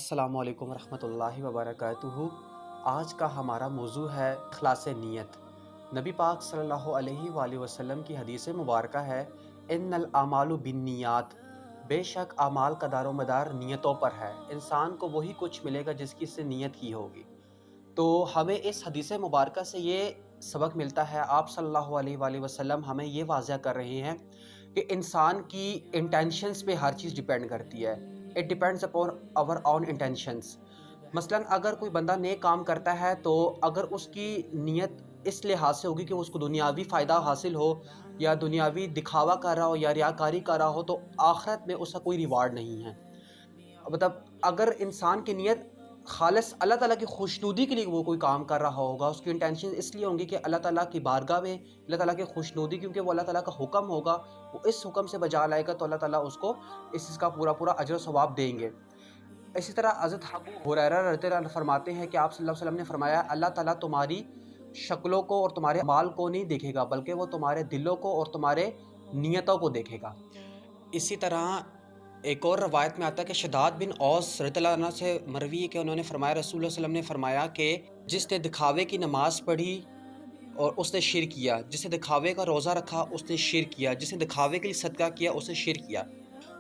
السلام علیکم ورحمۃ اللہ وبرکاتہ۔ آج کا ہمارا موضوع ہے اخلاص نیت۔ نبی پاک صلی اللہ علیہ وآلہ وسلم کی حدیث مبارکہ ہے، ان الاعمال بالنیات، بے شک اعمال کا دار و مدار نیتوں پر ہے۔ انسان کو وہی کچھ ملے گا جس کی اس نے نیت کی ہوگی۔ تو ہمیں اس حدیث مبارکہ سے یہ سبق ملتا ہے، آپ صلی اللہ علیہ وآلہ وسلم ہمیں یہ واضح کر رہے ہیں کہ انسان کی انٹینشنز پہ ہر چیز ڈیپینڈ کرتی ہے۔ It depends upon our own intentions. مثلاً اگر کوئی بندہ نیک کام کرتا ہے تو اگر اس کی نیت اس لحاظ سے ہوگی کہ اس کو دنیاوی فائدہ حاصل ہو یا دنیاوی دکھاوا کر رہا ہو یا ریاکاری کر رہا ہو، تو آخرت میں اس کا کوئی ریوارڈ نہیں ہے۔ مطلب اگر انسان کی نیت خالص اللہ تعالیٰ کی خوشنودی کے لیے وہ کوئی کام کر رہا ہوگا، اس کی انٹینشن اس لیے ہوں گی کہ اللہ تعالیٰ کی بارگاہ میں اللہ تعالیٰ کی خوشنودی، کیونکہ وہ اللہ تعالیٰ کا حکم ہوگا، وہ اس حکم سے بجا لائے گا تو اللہ تعالیٰ اس کو اس چیز کا پورا اجر و ثواب دیں گے۔ اسی طرح حضرت ابو ہریرہ رضی اللہ عنہ فرماتے ہیں کہ آپ صلی اللہ علیہ وسلم نے فرمایا، اللہ تعالیٰ تمہاری شکلوں کو اور تمہارے اعمال کو نہیں دیکھے گا، بلکہ وہ تمہارے دلوں کو اور تمہارے نیتوں کو دیکھے گا۔ اسی طرح ایک اور روایت میں آتا ہے کہ شداد بن اوس رضی اللہ عنہ سے مروی ہے کہ انہوں نے فرمایا، رسول اللہ صلی اللہ علیہ وسلم نے فرمایا کہ جس نے دکھاوے کی نماز پڑھی اور اس نے شرک کیا، جس نے دکھاوے کا روزہ رکھا اس نے شرک کیا، جس نے دکھاوے کے لیے صدقہ کیا اس نے شرک کیا۔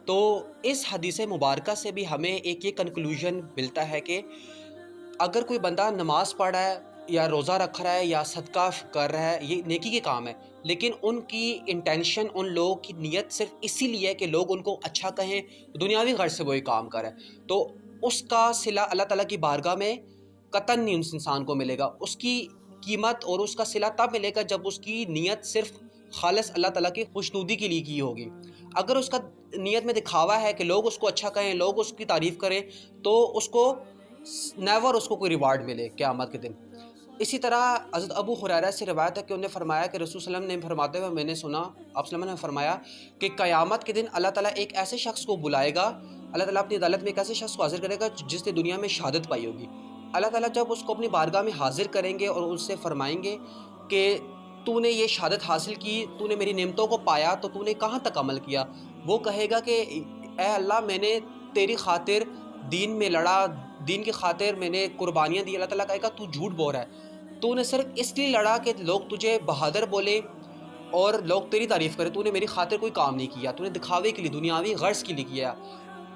تو اس حدیث مبارکہ سے بھی ہمیں ایک یہ کنکلوژن ملتا ہے کہ اگر کوئی بندہ نماز پڑھ رہا ہے یا روزہ رکھ رہا ہے یا صدقہ کر رہا ہے، یہ نیکی کے کام ہے، لیکن ان کی انٹینشن، ان لوگوں کی نیت صرف اسی لیے ہے کہ لوگ ان کو اچھا کہیں، دنیاوی غرض سے وہی کام کرے، تو اس کا صلہ اللہ تعالیٰ کی بارگاہ میں قطعاً نہیں اس انسان کو ملے گا۔ اس کی قیمت اور اس کا صلہ تب ملے گا جب اس کی نیت صرف خالص اللہ تعالیٰ کی خوشنودی کے لیے کی ہوگی۔ اگر اس کا نیت میں دکھاوا ہے کہ لوگ اس کو اچھا کہیں، لوگ اس کی تعریف کریں، تو اس کو نیور اس کو کوئی ریوارڈ ملے قیامت کے دن۔ اسی طرح حضرت ابو ہریرہ سے روایت ہے کہ انہوں نے فرمایا کہ رسول صلی اللہ علیہ وسلم نے فرماتے ہوئے میں نے سنا، آپ صلی اللہ علیہ وسلم نے فرمایا کہ قیامت کے دن اللہ تعالیٰ ایک ایسے شخص کو بلائے گا، اللہ تعالیٰ اپنی عدالت میں ایک ایسے شخص کو حاضر کرے گا جس نے دنیا میں شہادت پائی ہوگی۔ اللہ تعالیٰ جب اس کو اپنی بارگاہ میں حاضر کریں گے اور اس سے فرمائیں گے کہ تو نے یہ شہادت حاصل کی، تو نے میری نعمتوں کو پایا، تو تو نے کہاں تک عمل کیا؟ وہ کہے گا کہ اے اللہ، میں نے تیری خاطر دین میں لڑا، دین کی خاطر میں نے قربانیاں دی۔ اللہ تعالیٰ کہے گا تو جھوٹ بول رہا ہے، تو نے صرف اس لیے لڑا کہ لوگ تجھے بہادر بولے اور لوگ تیری تعریف کریں، تو نے میری خاطر کوئی کام نہیں کیا، تو نے دکھاوے کے لیے دنیاوی غرض کے لیے کیا۔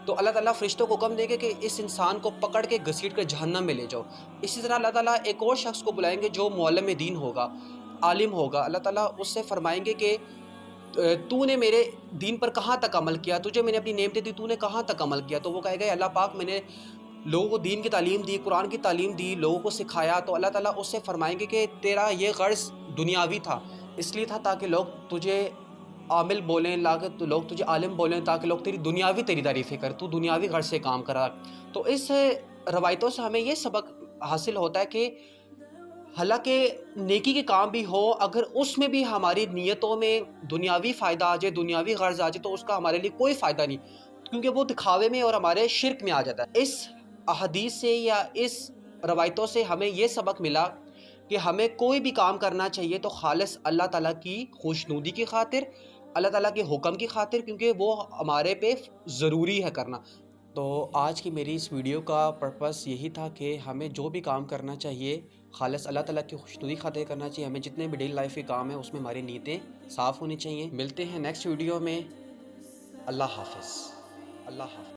تو اللہ تعالیٰ فرشتوں کو حکم دے گے کہ اس انسان کو پکڑ کے گھسیٹ کر جہنم میں لے جاؤ۔ اسی طرح اللہ تعالیٰ ایک اور شخص کو بلائیں گے جو معلم دین ہوگا، عالم ہوگا۔ اللہ تعالیٰ اس سے فرمائیں گے کہ تو نے میرے دین پر کہاں تک عمل کیا، تجھے میں نے اپنی نعمتیں دی، تو نے کہاں تک عمل کیا؟ تو وہ کہے گا اللہ پاک، میں نے لوگوں کو دین کی تعلیم دی، قرآن کی تعلیم دی، لوگوں کو سکھایا۔ تو اللہ تعالیٰ اس سے فرمائیں گے کہ تیرا یہ غرض دنیاوی تھا، اس لیے تھا تاکہ لوگ تجھے عامل بولیں، لوگ تجھے عالم بولیں، تاکہ لوگ تیری تعریفیں کریں، تو دنیاوی غرض سے کام کرا۔ تو اس روایتوں سے ہمیں یہ سبق حاصل ہوتا ہے کہ حالانکہ نیکی کے کام بھی ہو، اگر اس میں بھی ہماری نیتوں میں دنیاوی فائدہ آ جائے، دنیاوی غرض آ جائے، تو اس کا ہمارے لیے کوئی فائدہ نہیں، کیونکہ وہ دکھاوے میں اور ہمارے شرک میں آ جاتا ہے۔ اس احادیث سے یا اس روایتوں سے ہمیں یہ سبق ملا کہ ہمیں کوئی بھی کام کرنا چاہیے تو خالص اللہ تعالیٰ کی خوشنودی کی خاطر، اللہ تعالیٰ کے حکم کی خاطر، کیونکہ وہ ہمارے پہ ضروری ہے کرنا۔ تو آج کی میری اس ویڈیو کا پرپس یہی تھا کہ ہمیں جو بھی کام کرنا چاہیے خالص اللہ تعالیٰ کی خوشنودی خاطر کرنا چاہیے۔ ہمیں جتنے بھی ڈیلی لائف کے کام ہیں اس میں ہماری نیتیں صاف ہونی چاہیے۔ ملتے ہیں نیکسٹ ویڈیو میں۔ اللہ حافظ۔ اللہ حافظ۔